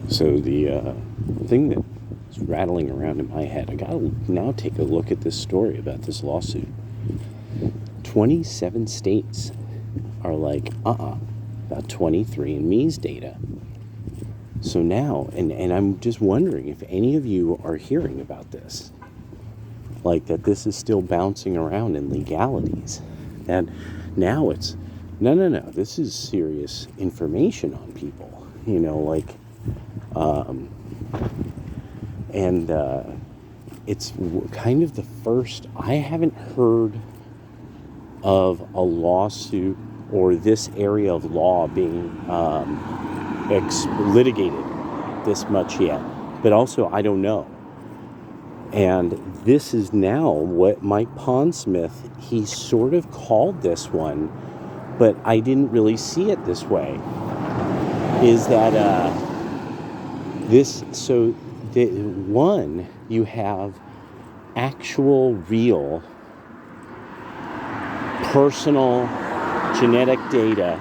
So the thing that is rattling around in my head, I got to now take a look at this story about this lawsuit. 27 states are like, about 23andMe's data. So now, and I'm just wondering if any of you are hearing about this. Like that this is still bouncing around in legalities. And now it's, no, this is serious information on people. You know, like, it's kind of the first, I haven't heard of a lawsuit or this area of law being litigated this much yet. But also, I don't know. And this is now what Mike Pondsmith, he sort of called this one, but I didn't really see it this way, is that you have actual, real, personal genetic data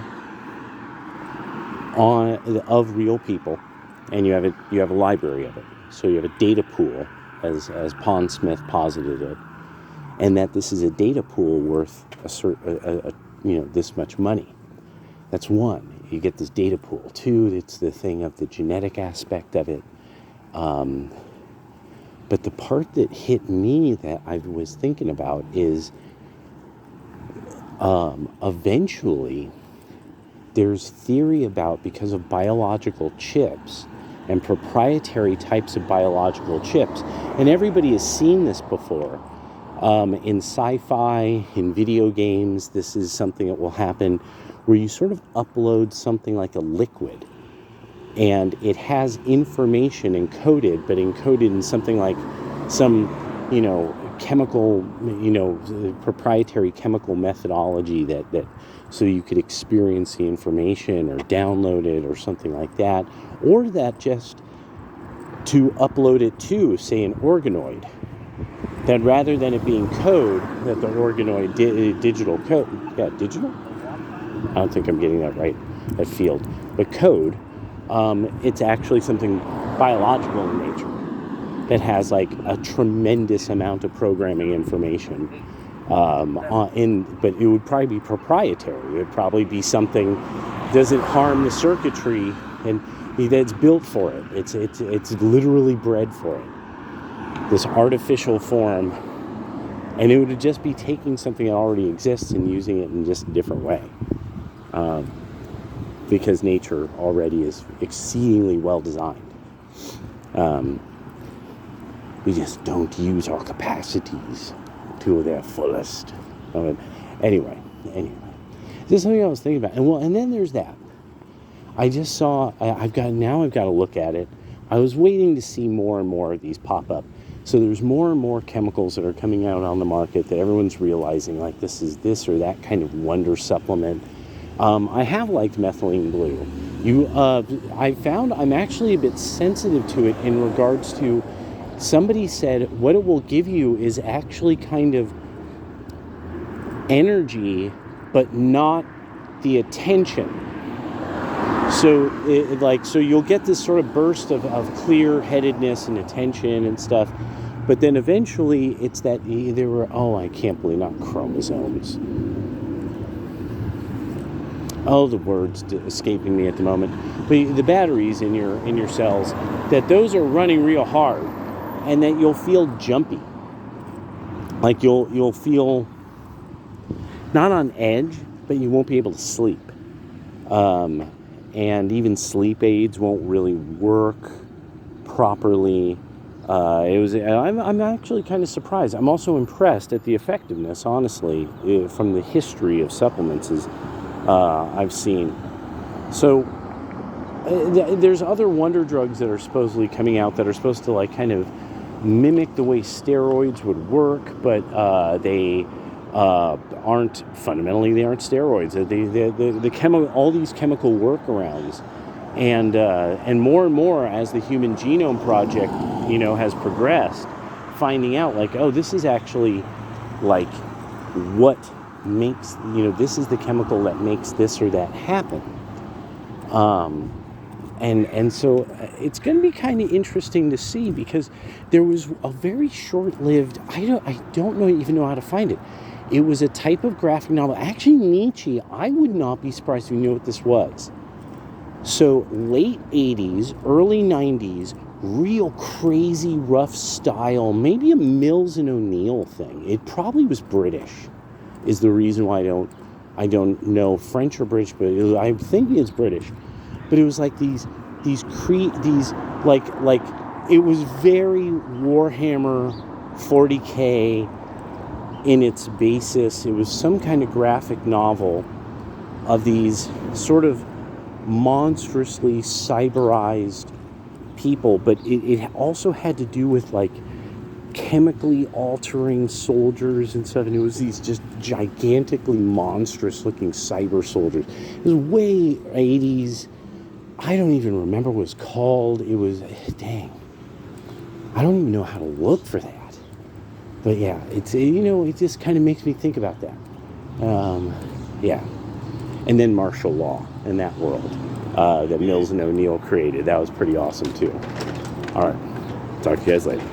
of real people, and you have a library of it. So you have a data pool, as Pondsmith posited it, and that this is a data pool worth this much money. That's one. You get this data pool. Two, it's the thing of the genetic aspect of it. But the part that hit me that I was thinking about is eventually there's theory about, because of biological chips and proprietary types of biological chips, and everybody has seen this before in sci-fi, in video games. This is something that will happen where you sort of upload something like a liquid, and it has information encoded, but encoded in something like some, chemical, proprietary chemical methodology that so you could experience the information or download it or something like that, or that just to upload it to, say, an organoid, that rather than it being code, that the organoid digital code, digital? I don't think I'm getting that right, that field, but code, it's actually something biological in nature that has like a tremendous amount of programming information, but it would probably be proprietary. It would probably be something doesn't harm the circuitry, and that's built for it. It's literally bred for it. This artificial form, and it would just be taking something that already exists and using it in just a different way. Because nature already is exceedingly well designed. We just don't use our capacities to their fullest. Anyway, this is something I was thinking about. And then there's that. I just saw, I've got to look at it. I was waiting to see more and more of these pop up. So there's more and more chemicals that are coming out on the market that everyone's realizing, like this is this or that kind of wonder supplement. I have liked methylene blue. I found I'm actually a bit sensitive to it in regards to, somebody said what it will give you is actually kind of energy, but not the attention. So so you'll get this sort of burst of clear-headedness and attention and stuff, but then eventually it's that I can't believe, not chromosomes. Oh, the words escaping me at the moment. But the batteries in your cells, that those are running real hard, and that you'll feel jumpy. Like you'll feel not on edge, but you won't be able to sleep. And even sleep aids won't really work properly. I'm actually kind of surprised. I'm also impressed at the effectiveness, honestly, from the history of supplements I've seen. So there's other wonder drugs that are supposedly coming out that are supposed to like kind of mimic the way steroids would work, but they aren't steroids. All these chemical workarounds, and more as the Human Genome Project, has progressed, finding out like, oh, this is actually like what makes, this is the chemical that makes this or that happen. And so it's going to be kind of interesting to see, because there was a very short-lived, I don't know even know how to find it. It was a type of graphic novel. Actually, Nietzsche, I would not be surprised if you knew what this was. So late 80s, early 90s, real crazy rough style, maybe a Mills and O'Neill thing. It probably was British, is the reason why I don't know French or British, but I'm thinking it's British. But it was like these like it was very Warhammer 40K in its basis. It was some kind of graphic novel of these sort of monstrously cyberized people, but it also had to do with like chemically altering soldiers and stuff, and it was these just gigantically monstrous looking cyber soldiers. It was way 80s. I don't even remember what it was called. It was, dang, I don't even know how to look for that. But yeah, it's, it just kind of makes me think about that. Yeah. And then martial law in that world that Mills and O'Neill created. That was pretty awesome too. All right. Talk to you guys later.